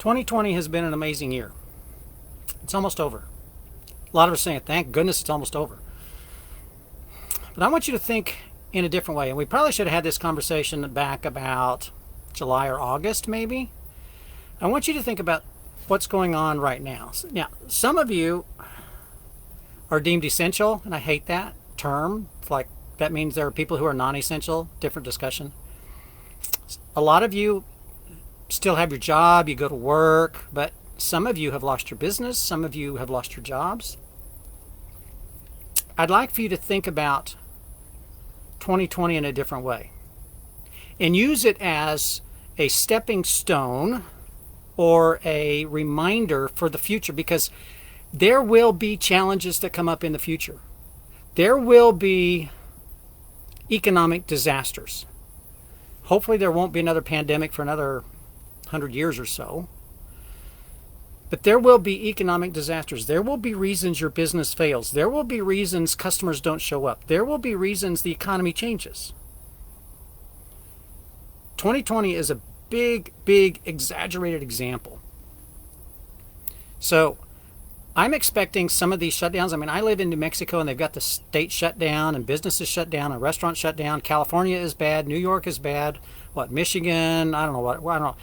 2020 has been an amazing year. It's almost over. A lot of us are saying, thank goodness it's almost over. But I want you to think in a different way. And we probably should have had this conversation back about July or August, maybe. I want you to think about what's going on right now. Now, some of you are deemed essential, and I hate that term. It's like that means there are people who are non-essential. Different discussion. A lot of you still have your job, you go to work, but some of you have lost your business, some of you have lost your jobs. I'd like for you to think about 2020 in a different way and use it as a stepping stone or a reminder for the future, because there will be challenges that come up in the future. There will be economic disasters. Hopefully there won't be another pandemic for another 100 years or so. But there will be economic disasters. There will be reasons your business fails. There will be reasons customers don't show up. There will be reasons the economy changes. 2020 is a big, exaggerated example. So I'm expecting some of these shutdowns. I mean, I live in New Mexico and they've got the state shut down and businesses shut down and restaurants shut down. California is bad. New York is bad. Michigan? I don't know I don't know.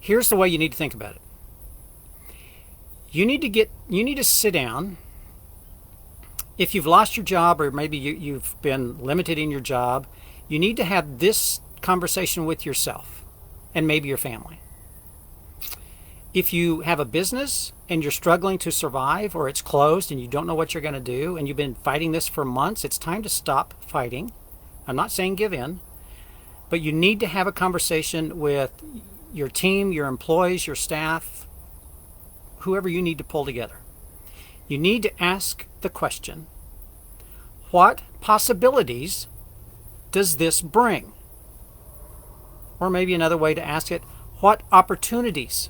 Here's the way you need to think about it. You need to sit down. If you've lost your job, or maybe you've been limited in your job, you need to have this conversation with yourself and maybe your family. If you have a business and you're struggling to survive, or it's closed and you don't know what you're going to do, and you've been fighting this for months, it's time to stop fighting. I'm not saying give in, but you need to have a conversation with your team, your employees, your staff, whoever you need to pull together. You need to ask the question, what possibilities does this bring? Or maybe another way to ask it, what opportunities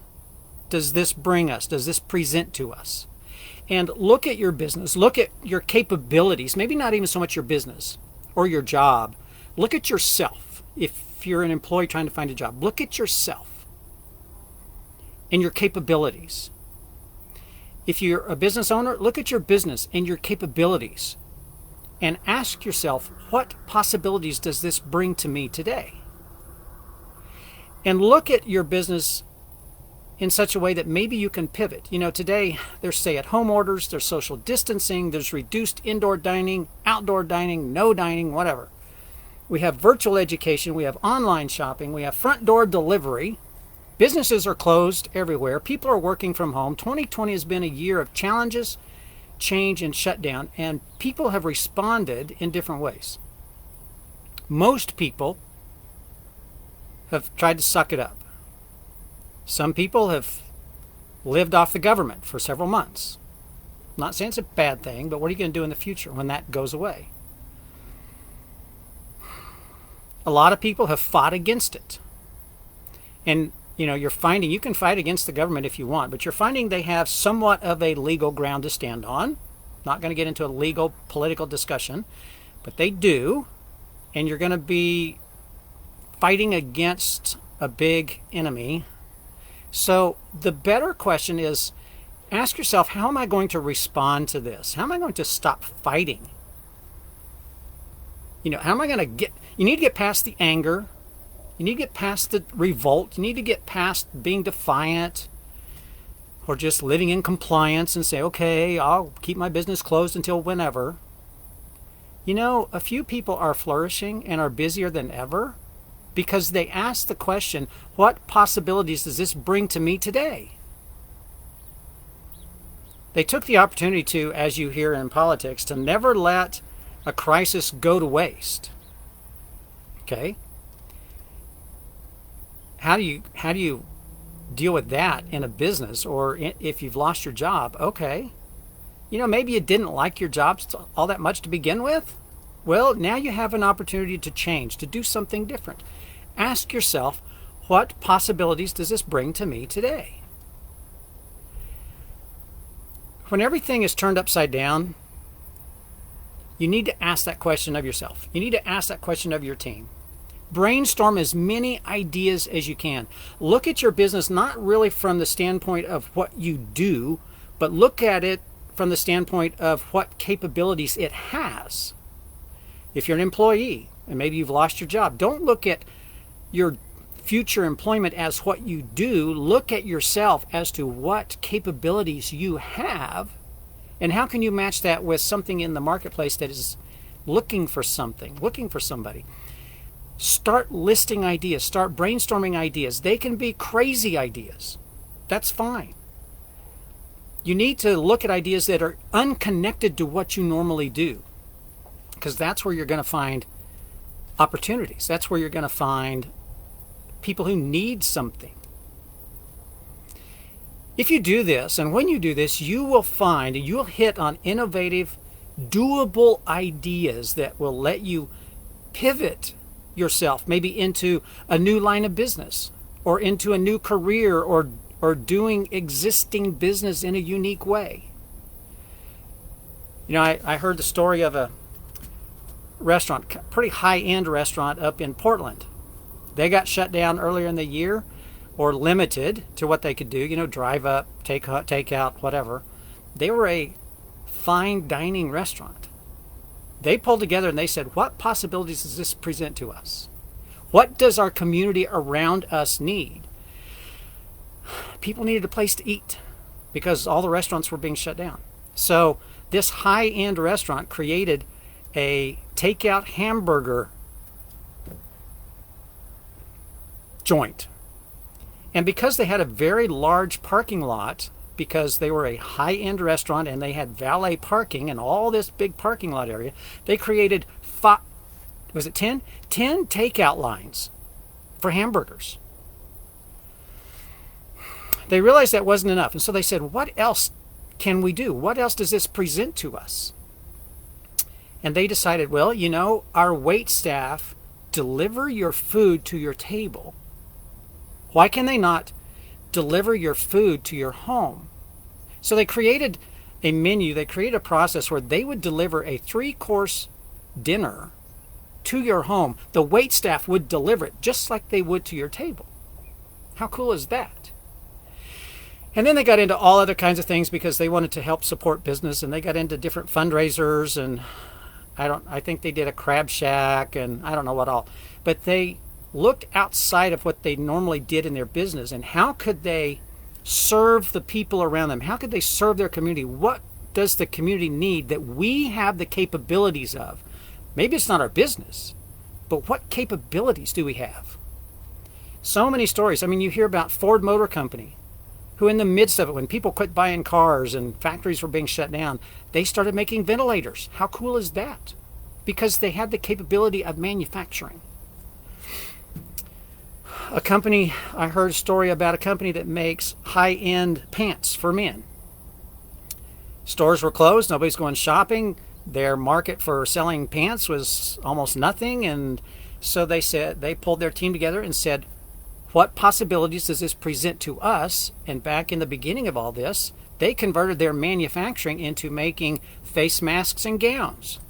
does this bring us? Does this present to us? And look at your business. Look at your capabilities. Maybe not even so much your business or your job. Look at yourself. If you're an employee trying to find a job, look at yourself and your capabilities. If you're a business owner, look at your business and your capabilities and ask yourself, what possibilities does this bring to me today? And look at your business in such a way that maybe you can pivot. You know, today there's stay-at-home orders, there's social distancing, there's reduced indoor dining, outdoor dining, no dining, whatever. We have virtual education, we have online shopping, we have front door delivery. Businesses are closed everywhere. People are working from home. 2020 has been a year of challenges, change, and shutdown, and people have responded in different ways. Most people have tried to suck it up. Some people have lived off the government for several months. I'm not saying it's a bad thing, but what are you going to do in the future when that goes away? A lot of people have fought against it. And you're finding you can fight against the government if you want, but you're finding they have somewhat of a legal ground to stand on. Not going to get into a legal political discussion, but they do. And you're going to be fighting against a big enemy. So the better question is, ask yourself, how am I going to respond to this? How am I going to stop fighting? How am I going to you need to get past the anger. You need to get past the revolt. You need to get past being defiant or just living in compliance and say, okay, I'll keep my business closed until whenever. A few people are flourishing and are busier than ever because they ask the question, what possibilities does this bring to me today? They took the opportunity to, as you hear in politics, to never let a crisis go to waste. Okay? How do you deal with that in a business, or if you've lost your job? Okay, maybe you didn't like your job all that much to begin with. Well, now you have an opportunity to change, to do something different. Ask yourself, what possibilities does this bring to me today? When everything is turned upside down, you need to ask that question of yourself. You need to ask that question of your team. Brainstorm as many ideas as you can. Look at your business not really from the standpoint of what you do, but look at it from the standpoint of what capabilities it has. If you're an employee and maybe you've lost your job, don't look at your future employment as what you do. Look at yourself as to what capabilities you have, and how can you match that with something in the marketplace that is looking for something, looking for somebody. Start listing ideas, start brainstorming ideas. They can be crazy ideas. That's fine. You need to look at ideas that are unconnected to what you normally do, because that's where you're going to find opportunities. That's where you're going to find people who need something. If you do this, and when you do this, you will find, you'll hit on innovative, doable ideas that will let you pivot yourself maybe into a new line of business, or into a new career, or doing existing business in a unique way. You know, I heard the story of a restaurant, pretty high-end restaurant up in Portland. They got shut down earlier in the year, or limited to what they could do, you know, drive up, take out, whatever. They were a fine dining restaurant. They pulled together and they said, what possibilities does this present to us? What does our community around us need? People needed a place to eat because all the restaurants were being shut down. So this high-end restaurant created a takeout hamburger joint. And because they had a very large parking lot, because they were a high-end restaurant and they had valet parking and all this big parking lot area, they created 10 takeout lines for hamburgers. They realized that wasn't enough, and so they said, what else can we do? What else does this present to us? And they decided, well, you know, our wait staff deliver your food to your table. Why can they not deliver your food to your home? So they created a menu, they created a process where they would deliver a 3-course dinner to your home. The wait staff would deliver it just like they would to your table. How cool is that? And then they got into all other kinds of things because they wanted to help support business, and they got into different fundraisers, and I think they did a crab shack and I don't know what all. But they looked outside of what they normally did in their business, and how could they serve the people around them? How could they serve their community? What does the community need that we have the capabilities of? Maybe it's not our business, but what capabilities do we have? So many stories. I mean, you hear about Ford Motor Company, who in the midst of it, when people quit buying cars and factories were being shut down, they started making ventilators. How cool is that? Because they had the capability of manufacturing. A company, I heard a story about a company that makes high-end pants for men. Stores were closed, nobody's going shopping. Their market for selling pants was almost nothing, and so they pulled their team together and said, what possibilities does this present to us? And back in the beginning of all this, they converted their manufacturing into making face masks and gowns.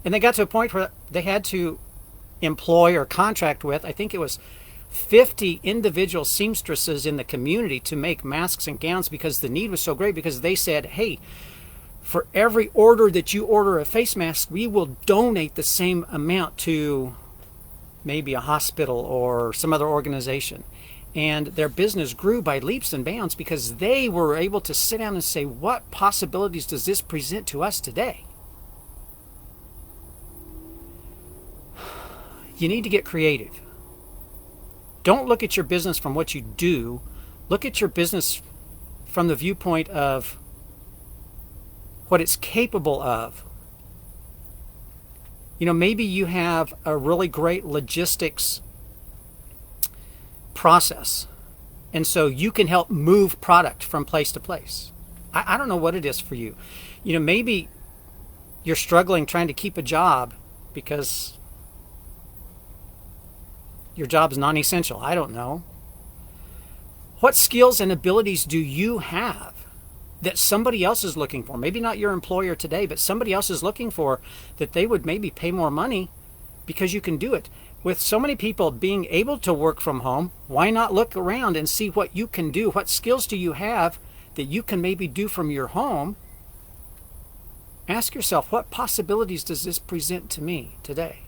And they got to a point where they had to employ or contract with, I think it was 50 individual seamstresses in the community to make masks and gowns, because the need was so great. Because they said, hey, for every order that you order a face mask, we will donate the same amount to maybe a hospital or some other organization. And their business grew by leaps and bounds because they were able to sit down and say, what possibilities does this present to us today? You need to get creative. Don't look at your business from what you do. Look at your business from the viewpoint of what it's capable of. You know, maybe you have a really great logistics process, and so you can help move product from place to place. I don't know what it is for you. You know, maybe you're struggling trying to keep a job because your job is non-essential. I don't know. What skills and abilities do you have that somebody else is looking for? Maybe not your employer today, but somebody else is looking for, that they would maybe pay more money because you can do it. With so many people being able to work from home, why not look around and see what you can do? What skills do you have that you can maybe do from your home? Ask yourself, what possibilities does this present to me today?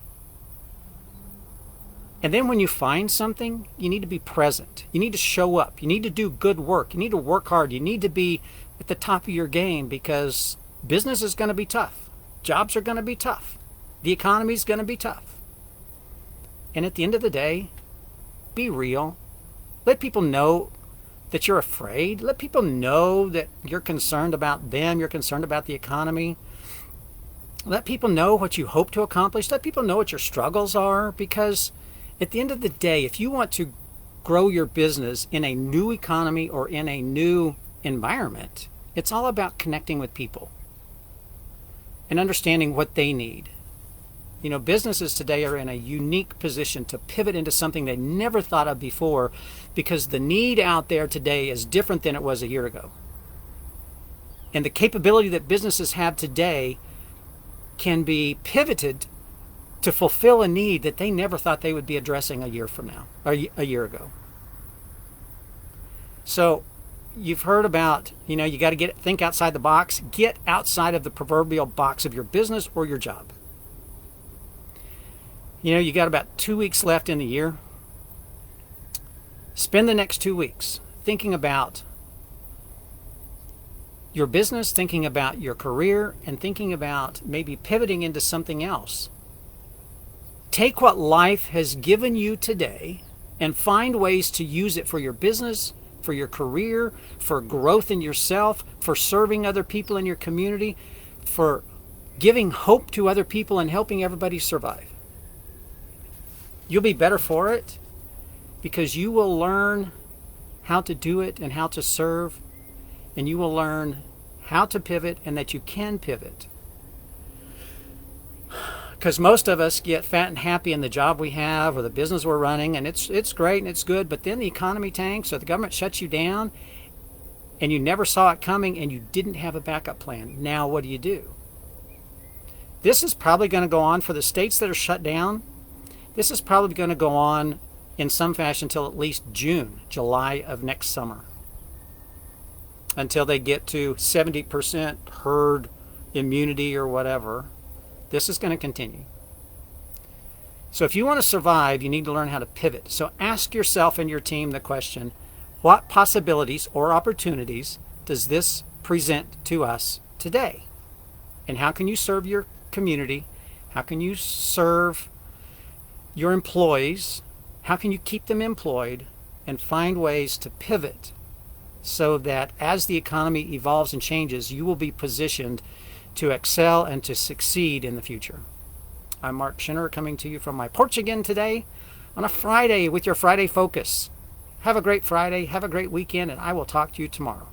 And then when you find something, you need to be present. You need to show up. You need to do good work. You need to work hard. You need to be at the top of your game, because business is going to be tough. Jobs are going to be tough. The economy is going to be tough. And at the end of the day, be real. Let people know that you're afraid. Let people know that you're concerned about them. You're concerned about the economy. Let people know what you hope to accomplish. Let people know what your struggles are, because at the end of the day, if you want to grow your business in a new economy or in a new environment, it's all about connecting with people and understanding what they need. You know, businesses today are in a unique position to pivot into something they never thought of before, because the need out there today is different than it was a year ago. And the capability that businesses have today can be pivoted to fulfill a need that they never thought they would be addressing a year from now, or a year ago. So you've heard about, you got to think outside the box. Get outside of the proverbial box of your business or your job. You got about 2 weeks left in the year. Spend the next 2 weeks thinking about your business, thinking about your career, and thinking about maybe pivoting into something else. Take what life has given you today and find ways to use it for your business, for your career, for growth in yourself, for serving other people in your community, for giving hope to other people and helping everybody survive. You'll be better for it, because you will learn how to do it and how to serve, and you will learn how to pivot and that you can pivot. Because most of us get fat and happy in the job we have or the business we're running, and it's great and it's good, but then the economy tanks or the government shuts you down and you never saw it coming and you didn't have a backup plan. Now what do? This is probably going to go on for the states that are shut down. This is probably going to go on in some fashion until at least June, July of next summer, until they get to 70% herd immunity or whatever. This is going to continue. So if you want to survive, you need to learn how to pivot. So ask yourself and your team the question, what possibilities or opportunities does this present to us today? And how can you serve your community? How can you serve your employees? How can you keep them employed and find ways to pivot so that as the economy evolves and changes, you will be positioned to excel and to succeed in the future? I'm Mark Schinner, coming to you from my porch again today on a Friday with your Friday Focus. Have a great Friday, have a great weekend, and I will talk to you tomorrow.